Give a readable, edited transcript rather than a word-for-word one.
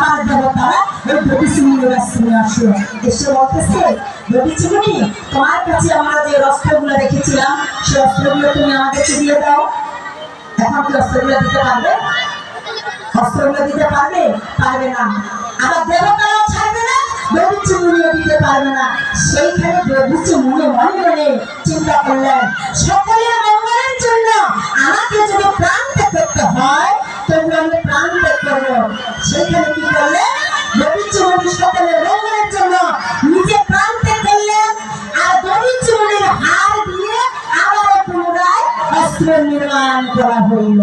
আবার দেবতারা ওই দধিচিমুনির কাছে আসলো, এসে বলতেছে দধিচিমুনি তোমার কাছে আমরা যে অস্ত্রগুলো রেখেছিলাম সেই অস্ত্রগুলো তুমি আমাদেরকে দিয়ে দাও। এখন কি অস্ত্রগুলো দিতে পারবে? অস্ত্রগুলো দিতে পারবে? পারবে না। আবার দেবতারাও ছাড়বে না, দধিচিমুনিও দিতে পারবে না। সেইখানে দধিচিমুনি মনে মনে চিন্তা করলেন সকলের মঙ্গলের জন্য আমাকে যদি প্রাণ ত্যাগ করতে হয় তবু আমি প্রাণ ত্যাগ করবো। সেইখানে কি করলেন? দধিচিমুনি সকলের মঙ্গলের জন্য নিজে প্রাণ ত্যাগ করলেন, আর দধিচিমুনির হাড় দিয়ে আবার পুনরায় অস্ত্র নির্মাণ করা হইল।